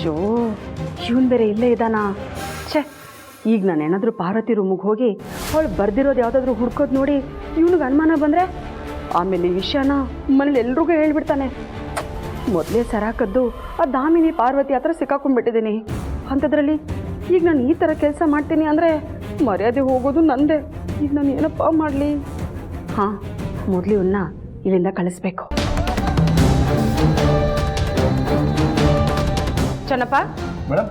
Show ಇವನ್ ಬೇರೆ ಇಲ್ಲೇ ಇದ್ದಾನಾ? ಛೇ, ಈಗ ನಾನು ಏನಾದರೂ ಪಾರ್ವತಿ ರೂಮಿಗೆ ಹೋಗಿ ಅವಳು ಬರ್ದಿರೋದು ಯಾವುದಾದ್ರೂ ಹುಡ್ಕೋದು ನೋಡಿ ಇವನಿಗೆ ಅನುಮಾನ ಬಂದರೆ ಆಮೇಲೆ ಈ ವಿಷಯನ ಮನೇಲಿ ಎಲ್ರಿಗೂ ಹೇಳ್ಬಿಡ್ತಾನೆ. ಮೊದಲೇ ಸರಾಕದ್ದು ಆ ದಾಮಿನಿ ಪಾರ್ವತಿ ಹತ್ರ ಸಿಕ್ಕಾಕೊಂಡ್ಬಿಟ್ಟಿದ್ದೀನಿ. ಅಂಥದ್ರಲ್ಲಿ ಈಗ ನಾನು ಈ ಥರ ಕೆಲಸ ಮಾಡ್ತೀನಿ ಅಂದರೆ ಮರ್ಯಾದೆ ಹೋಗೋದು ನಂದೇ. ಈಗ ನಾನು ಏನಪ್ಪ ಮಾಡಲಿ? ಹಾಂ, ಮೊದಲು ಇವನ್ನ ಇಲ್ಲಿಂದ ಕಳಿಸ್ಬೇಕು. ಚೆನ್ನಪ್ಪ ಮೇಡಮ್,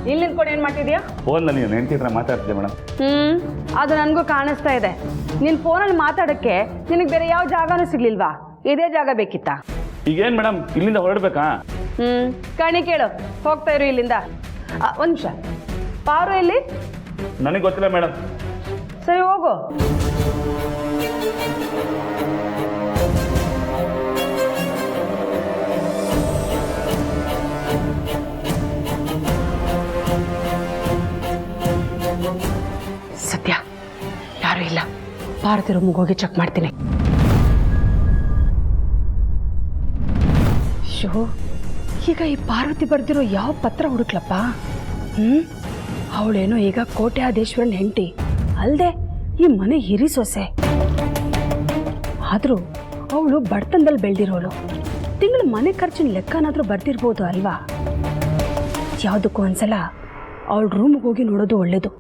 ಇಲ್ಲಿ ನಿಂತ್ಕೊಂಡು ಏನು ಮಾಡ್ತಿದ್ಯಾ? ಫೋನಲ್ಲಿ ನೀನು ಹೆಂಡತಿ ಹತ್ರ ಮಾತಾಡ್ತಿದ್ದೆ ಮೇಡಮ್. ಅದು ನನಗೂ ಕಾಣಿಸ್ತಾ ಇದೆ. ನಿನ್ನ ಫೋನಲ್ಲಿ ಮಾತಾಡೋಕ್ಕೆ ನಿನಗೆ ಬೇರೆ ಯಾವ ಜಾಗನೂ ಸಿಗ್ಲಿಲ್ವಾ? ಇದೇ ಜಾಗ ಬೇಕಿತ್ತಾ? ಈಗೇನು ಮೇಡಮ್, ಇಲ್ಲಿಂದ ಹೊರಡ್ಬೇಕಾ? ಕಣಿ ಕೇಳು, ಹೋಗ್ತಾ ಇರು ಇಲ್ಲಿಂದ. ಒಂದು ನಿಮಿಷ, ಪಾರು ಎಲ್ಲಿ? ನನಗೆ ಗೊತ್ತಿಲ್ಲ ಮೇಡಮ್. ಸರಿ ಹೋಗು. ಸತ್ಯ, ಯಾರೂ ಇಲ್ಲ. ಪಾರ್ವತಿ ರೂಮಿಗೆ ಹೋಗಿ ಚೆಕ್ ಮಾಡ್ತೀನಿ. ಶೋ, ಈಗ ಈ ಪಾರ್ವತಿ ಬರ್ದಿರೋ ಯಾವ ಪತ್ರ ಹುಡುಕ್ಲಪ್ಪ? ಅವಳೇನೋ ಈಗ ಕೋಟ್ಯಾಧೀಶ್ವರನ ಹೆಂಡತಿ ಅಲ್ಲದೆ ಈ ಮನೆ ಹಿರಿ ಸೊಸೆ. ಆದರೂ ಅವಳು ಬಡತನದಲ್ಲಿ ಬೆಳೆದಿರೋಳು. ತಿಂಗಳ ಮನೆ ಖರ್ಚಿನ ಲೆಕ್ಕನಾದರೂ ಬರ್ದಿರ್ಬೋದು ಅಲ್ವಾ? ಯಾವುದಕ್ಕೂ ಒಂದ್ಸಲ ಅವಳ ರೂಮ್ಗೆ ಹೋಗಿ ನೋಡೋದು ಒಳ್ಳೇದು.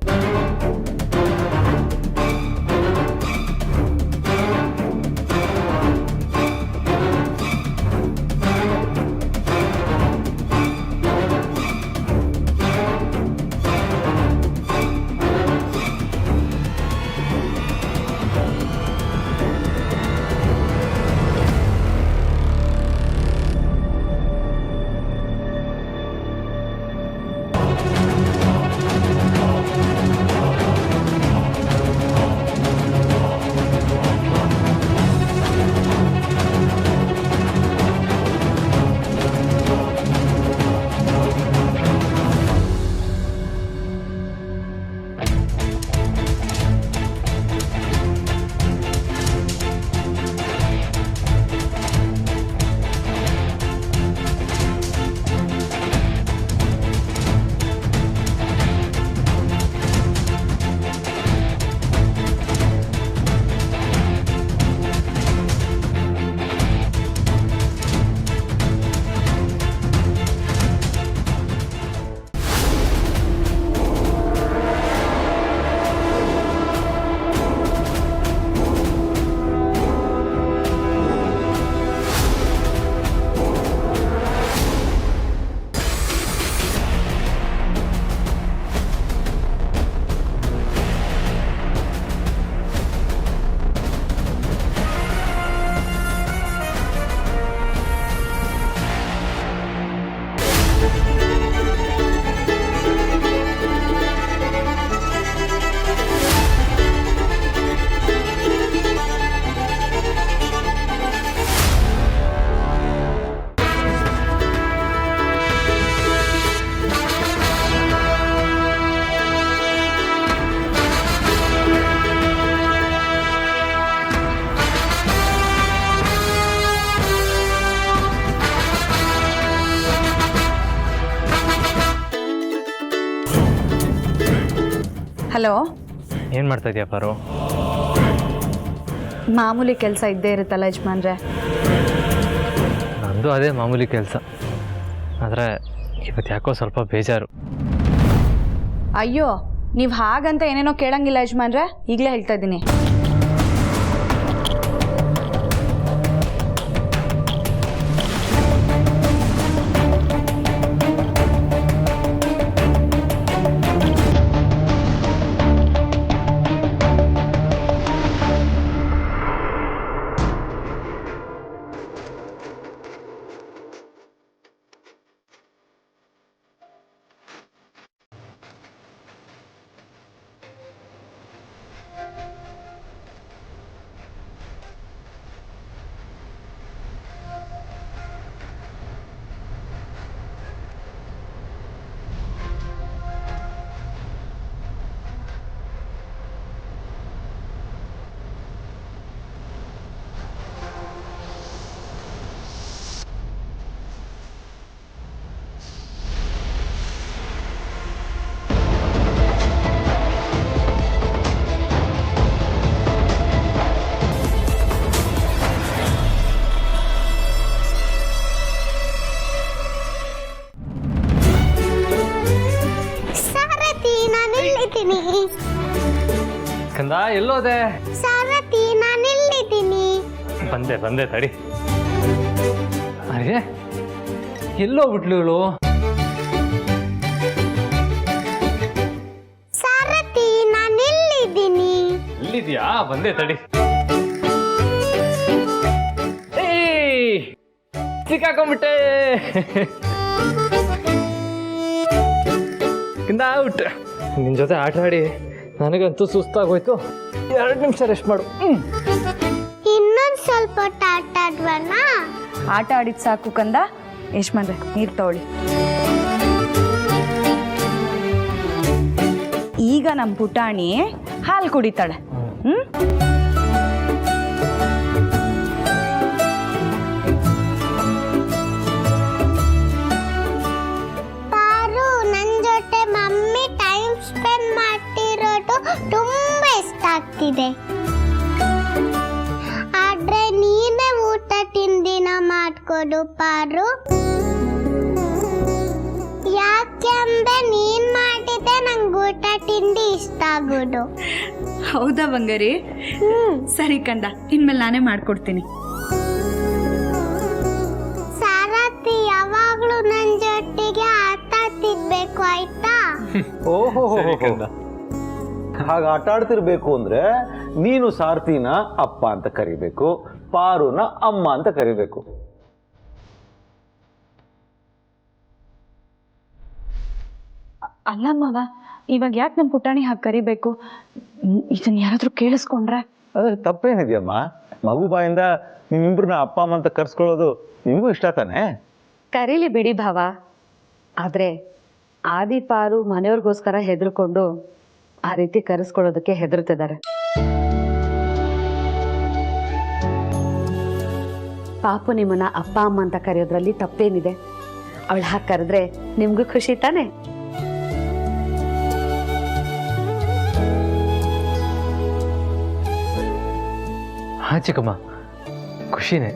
ಹಲೋ, ಏನು ಮಾಡ್ತಾ ಇದೆಯಾ ಪಾರು? ಮಾಮೂಲಿ ಕೆಲಸ ಇದ್ದೇ ಇರುತ್ತಲ್ಲ ಯಜಮಾನ್ರೆ. ನಂದು ಅದೇ ಮಾಮೂಲಿ ಕೆಲಸ. ಆದರೆ ಇವತ್ತು ಯಾಕೋ ಸ್ವಲ್ಪ ಬೇಜಾರು. ಅಯ್ಯೋ, ನೀವು ಹಾಗಂತ ಏನೇನೋ ಕೇಳಂಗಿಲ್ಲ ಯಜಮಾನ್ರೆ, ಈಗಲೇ ಹೇಳ್ತಾ ಇದ್ದೀನಿ. ನಾನಿಲ್ಲಿದ್ದೀನಿ. ಕಂದ ಎಲ್ಲೋದೆ? ಸಾರಥಿ ನಾನಿಲ್ಲಿದ್ದೀನಿ. ಬಂದೆ ಬಂದೆ ತಡಿ. ಅರೆ ಎಲ್ಲೋಗ್ಬಿಟ್ಲು ಇವಳು? ಸಾರಥಿ ನಾನಿಲ್ಲಿದ್ದೀನಿ. ಇಲ್ಲಿದ್ಯಾ? ಬಂದೆ ತಡಿ. ಏಯ್ ಸಿಕ್ಕಾಕೊಂಡ್ಬಿಟ್ಟೆ. ಕಂದ ಔಟ್. ನಿನ್ ಜೊತೆ ಆಟ ಆಡಿ ನನಗಂತೂ ಸುಸ್ತಾಗೋಯ್ತು. 2 ನಿಮಿಷ ರೆಸ್ಟ್ ಮಾಡು. ಇನ್ನೊಂದು ಸ್ವಲ್ಪ ಆಟ ಆಡ್ವಲ್ಲ? ಆಟ ಆಡಿದ್ ಸಾಕು ಕಂದ. ಯಜಮಾನ್ರೆ ನೀರು ತಗೊಳ್ಳಿ. ಈಗ ನಮ್ಮ ಪುಟಾಣಿ ಹಾಲು ಕುಡಿತಾಳೆ. ಪಾರು, ನನ್ನ ಜೊತೆ ಮಮ್ಮಿ ಟೈಮ್ ಸ್ಪೆಂಡ್ ಮಾಡ್ತಿರೋದು ತುಂಬಾ ಇಷ್ಟ ಆಗ್ತಿದೆ. ಆದ್ರೆ ನೀನೇ ಊಟ ತಿಂಡಿನ ಮಾಡ್ಕೊಡು ಪಾರು. ಯಾಕೆಂದ್ರೆ ನೀನ್ ಮಾಡಿದ್ರೆ ನಂಗೆ ಊಟ ತಿಂಡಿ ಇಷ್ಟ ಆಗೋದು. ಹೌದಾ ಬಂಗಾರಿ? ಸರಿ ಕಂದ, ಇನ್ಮೇಲೆ ನಾನೇ ಮಾಡ್ಕೊಡ್ತೀನಿ. ಸಾರಥಿ ಯಾವಾಗ್ಲೂ ನನ್ನ ಜೊತೆಗೆ ಆಟ ಆಡ್ತಿರ್ಬೇಕು, ಆಯ್ತಾ? ಓಹೋ, ಹಾಗೆ ಆಟ ಆಡ್ತಿರ್ಬೇಕು ಅಂದ್ರೆ ನೀನು ಸಾರಥಿನ ಅಪ್ಪ ಅಂತ ಕರಿಬೇಕು, ಪಾರುನ ಅಮ್ಮ ಅಂತ ಕರಿಬೇಕು. ಅಲ್ಲ ಮಾವ, ಇವಾಗ ಯಾಕೆ ನಮ್ಮ ಪುಟಾಣಿ ಹಾಗೆ ಕರಿಬೇಕು? ಇದನ್ನ ಯಾರಾದ್ರೂ ಕೇಳಿಸ್ಕೊಂಡ್ರೆ? ಅದ್ರ ತಪ್ಪೇನಿದೆಯಮ್ಮ? ಮಗು ಬಾಯಿಂದ ನಿಮ್ಮಿಬ್ರನ್ನ ಅಪ್ಪ ಅಮ್ಮ ಅಂತ ಕರ್ಸ್ಕೊಳ್ಳೋದು ನಿಮಗೂ ಇಷ್ಟ ತಾನೆ? ಕರೀಲಿ ಬಿಡಿ ಭಾವ. ಆದರೆ ಆದಿಪಾರು ಮನೆಯವ್ರಿಗೋಸ್ಕರ ಹೆದರ್ಕೊಂಡು ಆ ರೀತಿ ಕರೆಸ್ಕೊಳ್ಳೋದಕ್ಕೆ ಹೆದರ್ತಿದ್ದಾರೆ. ಪಾಪು ನಿಮ್ಮನ್ನ ಅಪ್ಪ ಅಮ್ಮ ಅಂತ ಕರೆಯೋದ್ರಲ್ಲಿ ತಪ್ಪೇನಿದೆ? ಅವಳು ಹಾಗೆ ಕರೆದ್ರೆ ನಿಮ್ಗೂ ಖುಷಿ ತಾನೆ? ಹಾ ಚಿಕ್ಕಮ್ಮ, ಖುಷಿನೇ.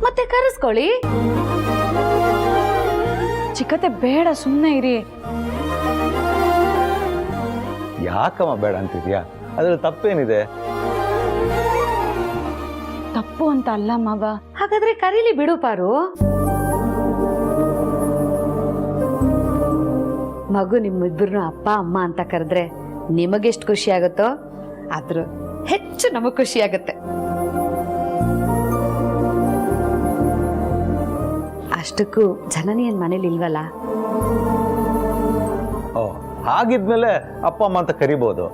ಮತ್ತೆ ಕರೆಸ್ಕೊಳ್ಳಿ. ಚಿಕ್ಕತ್ತೆ ಬೇಡ, ಸುಮ್ಮನೆ ಇರಿ. ಯಾಕಮ್ಮ ಬೇಡ ಅಂತಿದ್ಯಾ? ಅದ್ರಲ್ಲಿ ತಪ್ಪೇನಿದೆ? ತಪ್ಪು ಅಂತ ಅಲ್ಲ ಮಾವ. ಹಾಗಾದ್ರೆ ಕರೀಲಿ ಬಿಡು ಪಾರು. ಮಗು ನಿಮ್ಮಿಬ್ಬರನ್ನು ಅಪ್ಪ ಅಮ್ಮ ಅಂತ ಕರೆದ್ರೆ ನಿಮಗೆಷ್ಟು ಖುಷಿ ಆಗುತ್ತೋ ಆದ್ರೂ ಹೆಚ್ಚು ನಮಗ್ ಖುಷಿ ಆಗುತ್ತೆ. ಅಷ್ಟಕ್ಕೂ ಜನನಿ ಏನ್ ಮನೇಲಿ ಇಲ್ವಲ್ಲ? ಓ, ಹಾಗಿದ್ಮೇಲೆ ಅಪ್ಪ ಅಮ್ಮ ಅಂತ ಕರಿಬೋದು.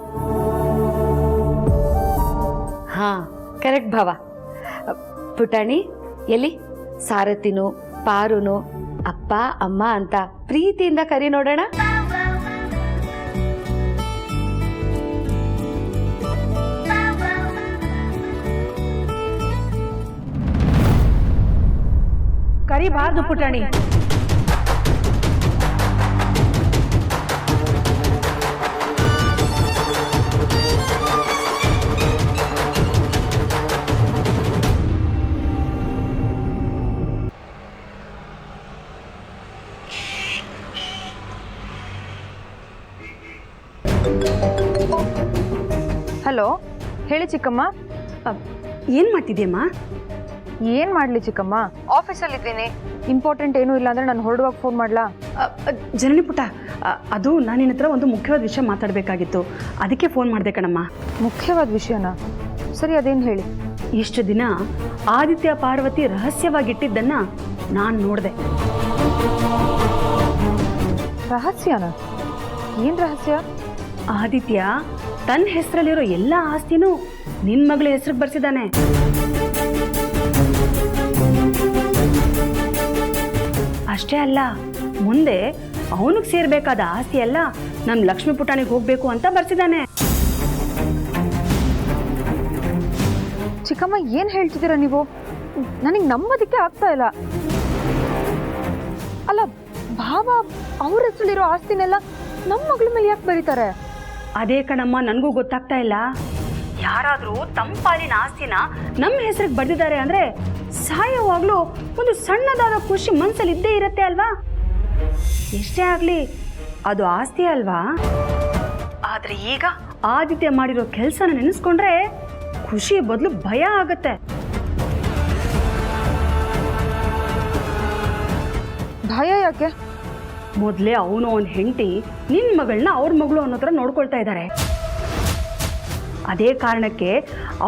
ಹಾ, ಕರೆಕ್ಟ್ ಭಾವ. ಪುಟಾಣಿ, ಎಲ್ಲಿ ಸಾರಥಿನು ಪಾರುನು ಅಪ್ಪ ಅಮ್ಮ ಅಂತ ಪ್ರೀತಿಯಿಂದ ಕರಿ ನೋಡೋಣ. ಕರಿಬಾರ್ದು ಪುಟಾಣಿ. ಹಲೋ, ಹೇಳಿ ಚಿಕ್ಕಮ್ಮ. ಏನ್ ಮಾಡ್ತಿದ್ಯಮ್ಮ? ಏನ್ ಮಾಡ್ಲಿ ಚಿಕ್ಕಮ್ಮ, ಆಫೀಸಲ್ಲಿ ಇದ್ದೀನಿ. ಇಂಪಾರ್ಟೆಂಟ್ ಏನೂ ಇಲ್ಲ ಅಂದ್ರೆ ನಾನು ಹೊರಡುವಾಗ ಫೋನ್ ಮಾಡ್ಲಾ? ಜನನಿ ಪುಟ್ಟ, ಅದು ನಾನು ನಿನ್ನ ಹತ್ರ ಒಂದು ಮುಖ್ಯವಾದ ವಿಷಯ ಮಾತಾಡಬೇಕಾಗಿತ್ತು, ಅದಕ್ಕೆ ಫೋನ್ ಮಾಡಿದೆ ಕಣಮ್ಮ. ಮುಖ್ಯವಾದ ವಿಷಯನಾ? ಸರಿ, ಅದೇನು ಹೇಳಿ. ಇಷ್ಟು ದಿನ ಆದಿತ್ಯ ಪಾರ್ವತಿ ರಹಸ್ಯವಾಗಿಟ್ಟಿದ್ದನ್ನ ನಾನು ನೋಡಿದೆ. ರಹಸ್ಯನಾ? ಏನ್ ರಹಸ್ಯ? ಆದಿತ್ಯ ತನ್ನ ಹೆಸರಲ್ಲಿರೋ ಎಲ್ಲ ಆಸ್ತಿನೂ ನಿನ್ ಮಗಳ ಹೆಸರಿಗೆ ಬರ್ಸಿದ್ದಾನೆ. ಅಷ್ಟೇ ಅಲ್ಲ, ಮುಂದೆ ಅವನಿಗೆ ಸೇರ್ಬೇಕಾದ ಆಸ್ತಿ ಎಲ್ಲ ನಮ್ಮ ಲಕ್ಷ್ಮೀ ಪುಟಾಣಿಗೆ ಹೋಗ್ಬೇಕು ಅಂತ ಬರ್ಸಿದ್ದಾನೆ. ಚಿಕ್ಕಮ್ಮ, ಏನ್ ಹೇಳ್ತಿದ್ದೀರಾ ನೀವು? ನನಗೆ ನಂಬೋದಕ್ಕೆ ಆಗ್ತಾ ಇಲ್ಲ. ಅಲ್ಲ, ಭಾವ ಅವ್ರ ಹೆಸರಲ್ಲಿರೋ ಆಸ್ತಿನೆಲ್ಲ ನಮ್ಮ ಮಗಳ ಮೇಲೆ ಯಾಕೆ ಬರೀತಾರೆ? ಅದೇ ಕಣಮ್ಮ, ನನಗೂ ಗೊತ್ತಾಗ್ತಾ ಇಲ್ಲ. ಯಾರಾದರೂ ತಮ್ಮ ಪಾಲಿನ ಆಸ್ತಿನ ನಮ್ಮ ಹೆಸರಿಗೆ ಬರ್ದಿದ್ದಾರೆ ಅಂದ್ರೆ ಸಾಯೋವಾಗ್ಲೂ ಒಂದು ಸಣ್ಣದಾದ ಖುಷಿ ಮನ್ಸಲ್ಲಿ ಇದ್ದೇ ಇರುತ್ತೆ ಅಲ್ವಾ? ಎಷ್ಟೇ ಆಗ್ಲಿ ಅದು ಆಸ್ತಿ ಅಲ್ವಾ? ಆದ್ರೆ ಈಗ ಆದಿತ್ಯ ಮಾಡಿರೋ ಕೆಲಸನ ನೆನೆಸ್ಕೊಂಡ್ರೆ ಖುಷಿ ಬದಲು ಭಯ ಆಗತ್ತೆ. ಭಯ ಯಾಕೆ? ಮೊದಲೇ ಅವನು ಅವನ ಹೆಂಡತಿ ನಿನ್ನ ಮಗಳನ್ನ ಅವ್ರ ಮಗಳು ಅನ್ನೋ ಥರ ನೋಡ್ಕೊಳ್ತಾ ಇದ್ದಾರೆ. ಅದೇ ಕಾರಣಕ್ಕೆ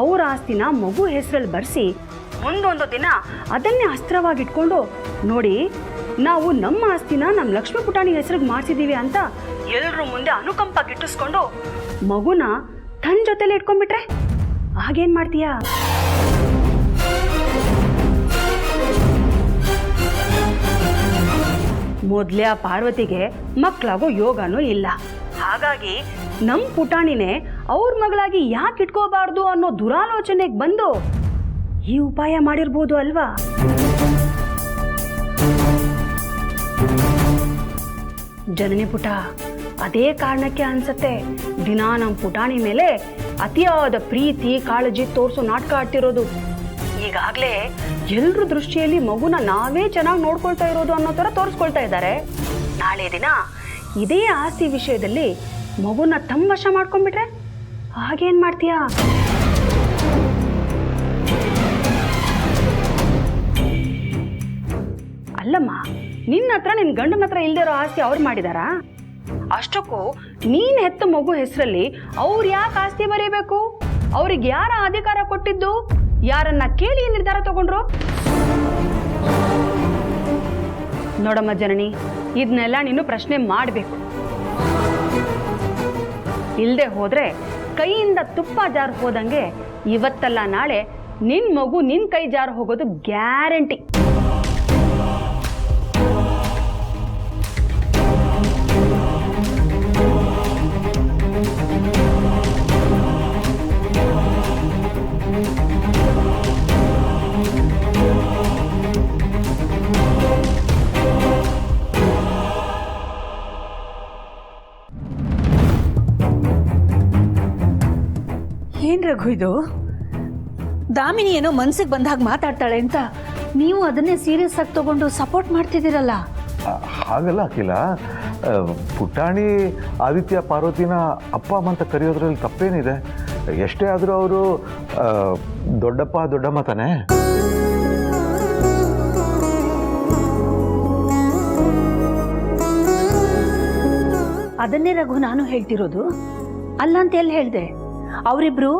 ಅವ್ರ ಆಸ್ತಿನ ಮಗು ಹೆಸರಲ್ಲಿ ಬರೆಸಿ ಮುಂದೊಂದು ದಿನ ಅದನ್ನೇ ಅಸ್ತ್ರವಾಗಿಟ್ಕೊಂಡು ನೋಡಿ ನಾವು ನಮ್ಮ ಆಸ್ತಿನ ನಮ್ಮ ಲಕ್ಷ್ಮೀ ಪುಟಾಣಿ ಹೆಸರಿಗೆ ಮಾಡಿಸಿದ್ದೀವಿ ಅಂತ ಎಲ್ಲರೂ ಮುಂದೆ ಅನುಕಂಪ ಗಿಟ್ಟಿಸ್ಕೊಂಡು ಮಗುನ ತನ್ನ ಜೊತೆಲಿ ಇಟ್ಕೊಂಡ್ಬಿಟ್ರೆ ಆಗೇನ್ ಮಾಡ್ತೀಯಾ? ಮೊದಲೇ ಆ ಪಾರ್ವತಿಗೆ ಮಕ್ಕಳಾಗೋ ಯೋಗನೂ ಇಲ್ಲ. ಹಾಗಾಗಿ ನಮ್ಮ ಪುಟಾಣಿನೇ ಅವ್ರ ಮಗಳಾಗಿ ಯಾಕೆ ಇಟ್ಕೋಬಾರ್ದು ಅನ್ನೋ ದುರಾಲೋಚನೆಗೆ ಬಂದು ಈ ಉಪಾಯ ಮಾಡಿರ್ಬೋದು ಅಲ್ವಾ? ಜನನಿ ಪುಟ, ಅದೇ ಕಾರಣಕ್ಕೆ ಅನ್ಸತ್ತೆ ದಿನಾ ನಮ್ಮ ಪುಟಾಣಿ ಮೇಲೆ ಅತಿಯಾದ ಪ್ರೀತಿ ಕಾಳಜಿ ತೋರಿಸೋ ನಾಟಕ ಆಡ್ತಿರೋದು. ಈಗಾಗಲೇ ಎಲ್ರ ದೃಷ್ಟಿಯಲ್ಲಿ ಮಗುನ ನಾವೇ ಚೆನ್ನಾಗಿ ನೋಡ್ಕೊಳ್ತಾ ಇರೋದು ಅನ್ನೋ ಥರ ತೋರಿಸ್ಕೊಳ್ತಾ ಇದ್ದಾರೆ. ನಾಳೆ ದಿನ ಇದೇ ಆಸ್ತಿ ವಿಷಯದಲ್ಲಿ ಮಗುನ ತಮ್ಮ ವಶ ಮಾಡ್ಕೊಂಡ್ಬಿಟ್ರೆ ಹಾಗೇನ್ ಮಾಡ್ತೀಯಾ? ಅಲ್ಲಮ್ಮ, ನಿನ್ನ ಹತ್ರ ನಿನ್ನ ಗಂಡನ ಹತ್ರ ಇಲ್ದಿರೋ ಆಸ್ತಿ ಅವ್ರು ಮಾಡಿದಾರಾ? ಅಷ್ಟಕ್ಕೂ ನೀನ್ ಹೆತ್ತ ಮಗು ಹೆಸರಲ್ಲಿ ಅವ್ರು ಯಾಕೆ ಆಸ್ತಿ ಬರೀಬೇಕು? ಅವ್ರಿಗೆ ಯಾರ ಅಧಿಕಾರ ಕೊಟ್ಟಿದ್ದು? ಯಾರನ್ನ ಕೇಳಿ ನಿರ್ಧಾರ ತಗೊಂಡ್ರು? ನೋಡಮ್ಮ ಜನನಿ, ಇದನ್ನೆಲ್ಲ ನೀನು ಪ್ರಶ್ನೆ ಮಾಡಬೇಕು. ಇಲ್ಲದೆ ಹೋದ್ರೆ ಕೈಯಿಂದ ತುಪ್ಪ ಜಾರು ಹೋದಂಗೆ ಇವತ್ತಲ್ಲ ನಾಳೆ ನಿನ್ ಮಗು ನಿನ್ ಕೈ ಜಾರು ಹೋಗೋದು ಗ್ಯಾರಂಟಿ. ಏನ್ ರಘು ಇದು? ದಾಮಿನಿ ಏನೋ ಮನ್ಸಿಗೆ ಬಂದಾಗ ಮಾತಾಡ್ತಾಳೆ ಅಂತ ನೀವು ಅದನ್ನೇ ಸೀರಿಯಸ್ ಆಗಿ ತಗೊಂಡು ಸಪೋರ್ಟ್ ಮಾಡ್ತಿದ್ದೀರಲ್ಲ. ಹಾಗಲ್ಲ ಅಖಿಲ, ಪುಟಾಣಿ ಆದಿತ್ಯ ಪಾರ್ವತಿನ ಅಪ್ಪ ಅಮ್ಮ ಅಂತ ಕರೆಯೋದ್ರಲ್ಲಿ ತಪ್ಪೇನಿದೆ? ಎಷ್ಟೇ ಆದರೂ ಅವರು ದೊಡ್ಡಪ್ಪ ದೊಡ್ಡಮ್ಮ ತಾನೆ. ಅದನ್ನೇ ರಘು ನಾನು ಹೇಳ್ತಿರೋದು. ಅಲ್ಲ ಅಂತ ಎಲ್ಲಿ ಹೇಳ್ದೆ? ಅವರಿಬ್ರು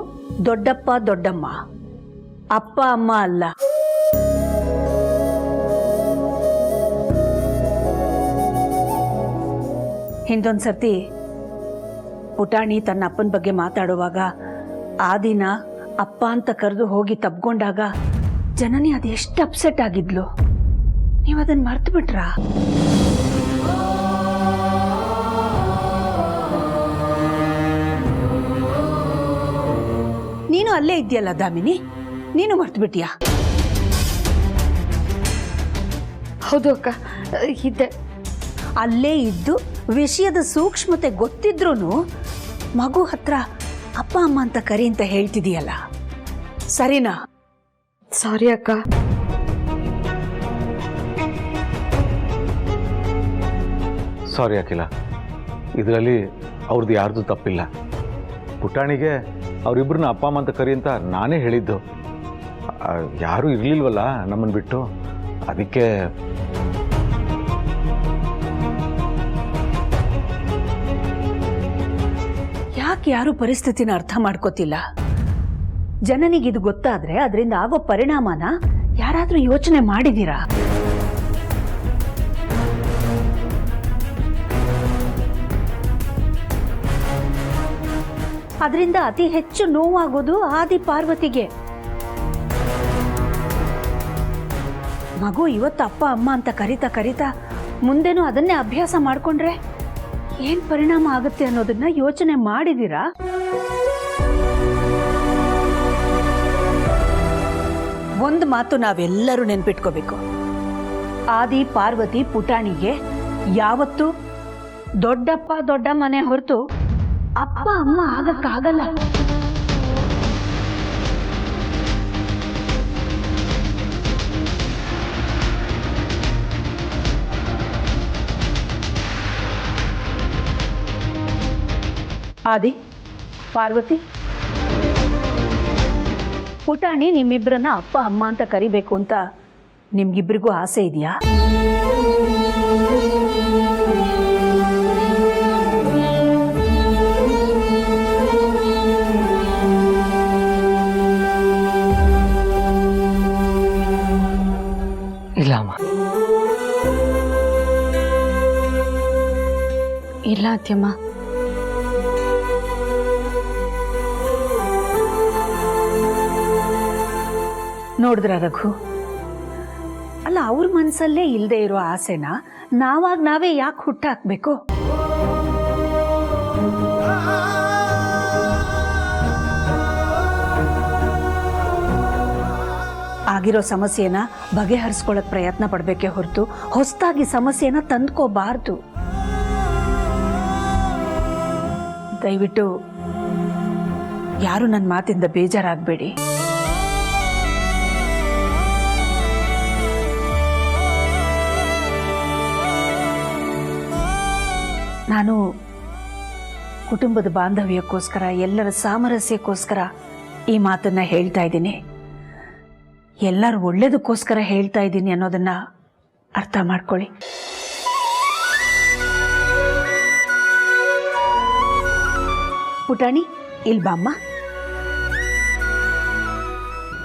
ದೊಡ್ಡಪ್ಪ ದೊಡ್ಡಮ್ಮ, ಅಪ್ಪ ಅಮ್ಮ ಅಲ್ಲ. ಹಿಂದೊಂದ್ಸರ್ತಿ ಪುಟಾಣಿ ತನ್ನ ಅಪ್ಪನ ಬಗ್ಗೆ ಮಾತಾಡುವಾಗ ಆದಿನ ಅಪ್ಪ ಅಂತ ಕರೆದು ಹೋಗಿ ತಬ್ಕೊಂಡಾಗ ಜನನಿ ಅದೆಷ್ಟು ಅಪ್ಸೆಟ್ ಆಗಿದ್ಲು. ನೀವು ಅದನ್ನ ಮರ್ತು ಬಿಟ್ರಾ? ನೀನು ಅಲ್ಲೇ ಇದೆಯಲ್ಲ ದಾಮಿನಿ, ನೀನು ಮರ್ತು ಬಿಟ್ಟಿಯಾ? ಹೌದು ಅಕ್ಕ, ಇದ್ದೆ. ಅಲ್ಲೇ ಇದ್ದು ವಿಷಯದ ಸೂಕ್ಷ್ಮತೆ ಗೊತ್ತಿದ್ರೂ ಮಗು ಹತ್ರ ಅಪ್ಪ ಅಮ್ಮ ಅಂತ ಕರಿ ಅಂತ ಹೇಳ್ತಿದೀಯಲ್ಲ, ಸರಿನಾ? ಸಾರಿ ಅಕ್ಕ. ಸಾರಿ ಅಖಿಲ, ಇದರಲ್ಲಿ ಅವ್ರದ್ದು ಯಾರ್ದು ತಪ್ಪಿಲ್ಲ. ಪುಟಾಣಿಗೆ ಅವರಿಬ್ಬರನ್ನ ಅಪ್ಪ ಅಮ್ಮ ಅಂತ ಕರಿ ಅಂತ ನಾನೇ ಹೇಳಿದ್ದು. ಯಾರೂ ಇರಲಿಲ್ವಲ್ಲ ನಮ್ಮನ್ನು ಬಿಟ್ಟು, ಅದಕ್ಕೆ. ಯಾಕೆ ಯಾರು ಪರಿಸ್ಥಿತಿನ ಅರ್ಥ ಮಾಡ್ಕೋತಿಲ್ಲ? ಜನನಿಗಿದು ಗೊತ್ತಾದ್ರೆ ಅದರಿಂದ ಆಗೋ ಪರಿಣಾಮನ ಯಾರಾದ್ರೂ ಯೋಚನೆ ಮಾಡಿದೀರಾ? ಅದರಿಂದ ಅತಿ ಹೆಚ್ಚು ನೋವಾಗೋದು ಆದಿ ಪಾರ್ವತಿಗೆ. ಮಗು ಇವತ್ತು ಅಪ್ಪ ಅಮ್ಮ ಅಂತ ಕರಿತಾ ಕರಿತಾ ಮುಂದೆನೂ ಅದನ್ನೇ ಅಭ್ಯಾಸ ಮಾಡ್ಕೊಂಡ್ರೆ ಏನ್ ಪರಿಣಾಮ ಆಗುತ್ತೆ ಅನ್ನೋದನ್ನ ಯೋಚನೆ ಮಾಡಿದೀರಾ? ಒಂದು ಮಾತು ನಾವೆಲ್ಲರೂ ನೆನ್ಪಿಟ್ಕೋಬೇಕು. ಆದಿ ಪಾರ್ವತಿ ಪುಟಾಣಿಗೆ ಯಾವತ್ತೂ ದೊಡ್ಡಪ್ಪ ದೊಡ್ಡಮ್ಮನೆ ಹೊರತು ಅಪ್ಪ ಅಮ್ಮ ಆಗಕ್ಕಾಗಲ್ಲ. ಆದಿ, ಪಾರ್ವತಿ, ಪುಟಾಣಿ ನಿಮ್ಮಿಬ್ಬರನ್ನ ಅಪ್ಪ ಅಮ್ಮ ಅಂತ ಕರಿಬೇಕು ಅಂತ ನಿಮ್ಗಿಬ್ರಿಗೂ ಆಸೆ ಇದೆಯಾ? ಇಲ್ಲ ಅಮ್ಮ. ಇಲ್ಲ ಅತ್ಯಮ್ಮ. ನೋಡಿದ್ರ ರಘು, ಅಲ್ಲ ಅವ್ರ ಮನಸ್ಸಲ್ಲೇ ಇಲ್ಲದೆ ಇರೋ ಆಸೆನ ನಾವೇ ಯಾಕೆ ಹುಟ್ಟಾಕ್ಬೇಕು? ಆಗಿರೋ ಸಮಸ್ಯೆನ ಬಗೆಹರಿಸ್ಕೊಳ್ಳೋಕೆ ಪ್ರಯತ್ನ ಪಡಬೇಕೇ ಹೊರತು ಹೊಸದಾಗಿ ಸಮಸ್ಯೆನ ತಂದ್ಕೋಬಾರ್ದು. ದಯವಿಟ್ಟು ಯಾರು ನನ್ನ ಮಾತಿಂದ ಬೇಜಾರಾಗಬೇಡಿ. ನಾನು ಕುಟುಂಬದ ಬಾಂಧವ್ಯಕ್ಕೋಸ್ಕರ, ಎಲ್ಲರ ಸಾಮರಸ್ಯಕ್ಕೋಸ್ಕರ ಈ ಮಾತನ್ನ ಹೇಳ್ತಾ ಇದ್ದೀನಿ. ಎಲ್ಲರೂ ಒಳ್ಳೇದಕ್ಕೋಸ್ಕರ ಹೇಳ್ತಾ ಇದ್ದೀನಿ ಅನ್ನೋದನ್ನ ಅರ್ಥ ಮಾಡ್ಕೊಳ್ಳಿ. ಪುಟಾಣಿ, ಇಲ್ಲಿ ಬಾಮ್ಮ.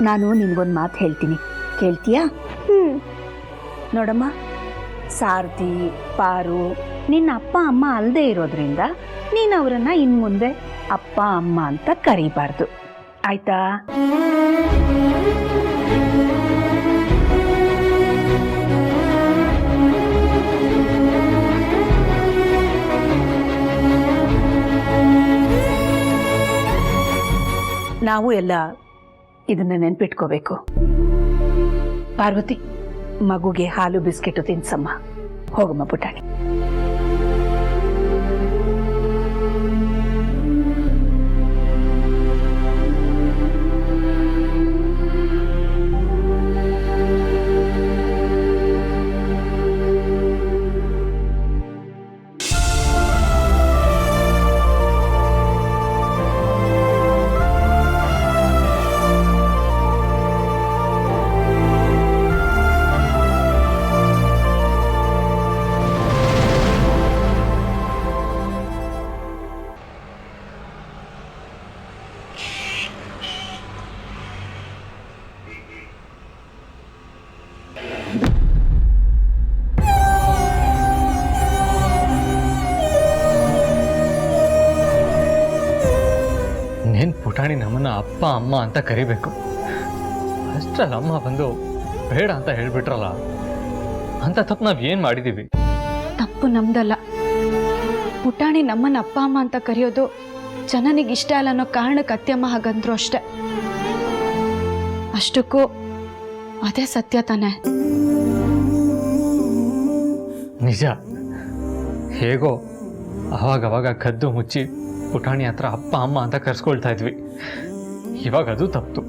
ನಾನು ನಿನ್ಗೊಂದು ಮಾತು ಹೇಳ್ತೀನಿ, ಕೇಳ್ತೀಯಾ? ನೋಡಮ್ಮ, ಸಾರಥಿ, ಪಾರು ನಿನ್ನ ಅಪ್ಪ ಅಮ್ಮ ಅಲ್ಲದೆ ಇರೋದ್ರಿಂದ ನೀನು ಅವರನ್ನ ಇನ್ಮುಂದೆ ಅಪ್ಪ ಅಮ್ಮ ಅಂತ ಕರೀಬಾರ್ದು, ಆಯ್ತಾ? ನಾವು ಎಲ್ಲ ಇದನ್ನ ನೆನ್ಪಿಟ್ಕೋಬೇಕು. ಪಾರ್ವತಿ, ಮಗುಗೆ ಹಾಲು ಬಿಸ್ಕೆಟು ತಿನ್ಸಮ್ಮ. ಹೋಗಮ್ಮ ಪುಟಾಣಿ. ಪುಟಾಣಿ ನಮ್ಮನ್ನ ಅಪ್ಪ ಅಮ್ಮ ಅಂತ ಕರಿಬೇಕು. ಅಷ್ಟರಲ್ಲಿ ಅಮ್ಮ ಬಂದು ಬೇಡ ಅಂತ ಹೇಳ್ಬಿಟ್ರಲ್ಲ, ಅಂತ ತಪ್ಪು ನಾವು ಏನು ಮಾಡಿದ್ದೀವಿ? ತಪ್ಪು ನಮ್ದಲ್ಲ. ಪುಟಾಣಿ ನಮ್ಮನ್ನ ಅಪ್ಪ ಅಮ್ಮ ಅಂತ ಕರೆಯೋದು ಜನನಿಗೆ ಇಷ್ಟ ಇಲ್ಲ ಅನ್ನೋ ಕಾರಣಕ್ಕೆ ಅತ್ಯಮ್ಮ ಹಾಗಂದ್ರು ಅಷ್ಟೆ. ಅಷ್ಟಕ್ಕೂ ಅದೇ ಸತ್ಯ ತಾನೆ. ನಿಜ. ಹೇಗೋ ಅವಾಗವಾಗ ಕದ್ದು ಮುಚ್ಚಿ ಪುಟಾಣಿ ಹತ್ರ ಅಪ್ಪ ಅಮ್ಮ ಅಂತ ಕರ್ಸ್ಕೊಳ್ತಾ ಇದ್ವಿ. ಇವಾಗ ಅದು ತಪ್ಪು.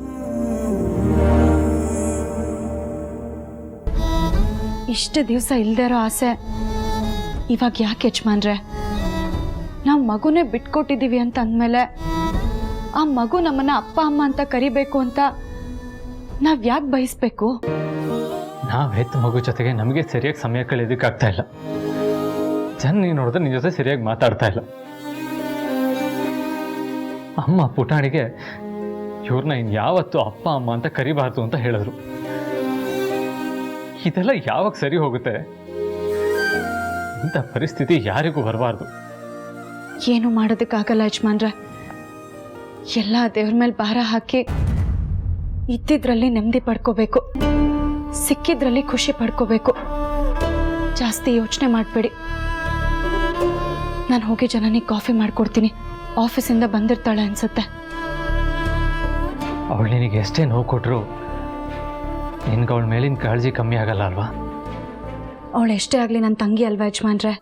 ಇಷ್ಟು ದಿವಸ ಇಲ್ದೇ ಇರೋ ಆಸೆ ಇವಾಗ ಯಾಕೆ ಯಜಮಾನ್ರೆ? ನಾವು ಮಗುನೇ ಬಿಟ್ಕೊಟ್ಟಿದ್ದೀವಿ ಅಂತ ಅಂದಮೇಲೆ ಆ ಮಗು ನಮ್ಮನ್ನ ಅಪ್ಪ ಅಮ್ಮ ಅಂತ ಕರಿಬೇಕು ಅಂತ ನಾವ್ ಯಾಕೆ ಬಯಸ್ಬೇಕು? ನಾವು ಹೆತ್ತ ಮಗು ಜೊತೆಗೆ ನಮಗೆ ಸರಿಯಾಗಿ ಸಮಯ ಕಳೆಯೋದಕ್ಕಾಗ್ತಾ ಇಲ್ಲ. ಜನ ನೀನು ನೋಡಿದ್ರೆ ನಿನ್ನ ಜೊತೆ ಸರಿಯಾಗಿ ಮಾತಾಡ್ತಾ ಇಲ್ಲ. ಅಮ್ಮ ಪುಟಾಣಿಗೆ ಇವ್ರನ್ನ ಇನ್ಯಾವತ್ತೂ ಅಪ್ಪ ಅಮ್ಮ ಅಂತ ಕರಿಬಾರ್ದು ಅಂತ ಹೇಳಿದ್ರು. ಇದೆಲ್ಲ ಯಾವಾಗ ಸರಿ ಹೋಗುತ್ತೆ? ಇಂಥ ಪರಿಸ್ಥಿತಿ ಯಾರಿಗೂ ಬರಬಾರ್ದು. ಏನು ಮಾಡೋದಕ್ಕಾಗಲ್ಲ ಯಜಮಾನ್ರೆ. ಎಲ್ಲ ದೇವ್ರ ಮೇಲೆ ಭಾರ ಹಾಕಿ ಇದ್ದಿದ್ರಲ್ಲಿ ನೆಮ್ಮದಿ ಪಡ್ಕೋಬೇಕು, ಸಿಕ್ಕಿದ್ರಲ್ಲಿ ಖುಷಿ ಪಡ್ಕೋಬೇಕು. ಜಾಸ್ತಿ ಯೋಚನೆ ಮಾಡಬೇಡಿ. ನಾನು ಹೋಗಿ ಜನನಿಗೆ ಕಾಫಿ ಮಾಡ್ಕೊಡ್ತೀನಿ. ಆಫೀಸಿಂದ ಬಂದಿರ್ತಾಳೆ ಅನ್ಸುತ್ತೆ. ಅವಳು ನಿನಗೆ ಎಷ್ಟೇ ನೋವು ಕೊಟ್ಟರು ನಿನ್ಗೆ ಅವಳ ಮೇಲಿನ ಕಾಳಜಿ ಕಮ್ಮಿ ಆಗಲ್ಲ ಅಲ್ವಾ? ಅವಳು ಎಷ್ಟೇ ಆಗಲಿ ನನ್ನ ತಂಗಿ ಅಲ್ವಾ ಯಜಮಾನ್ರೆ?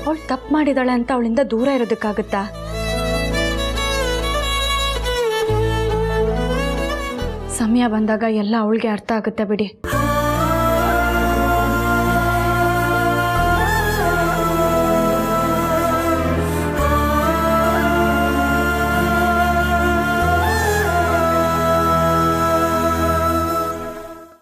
ಅವಳು ತಪ್ಪು ಮಾಡಿದಾಳೆ ಅಂತ ಅವಳಿಂದ ದೂರ ಇರೋದಕ್ಕಾಗತ್ತಾ? ಸಮಯ ಬಂದಾಗ ಎಲ್ಲ ಅವಳಿಗೆ ಅರ್ಥ ಆಗುತ್ತೆ ಬಿಡಿ.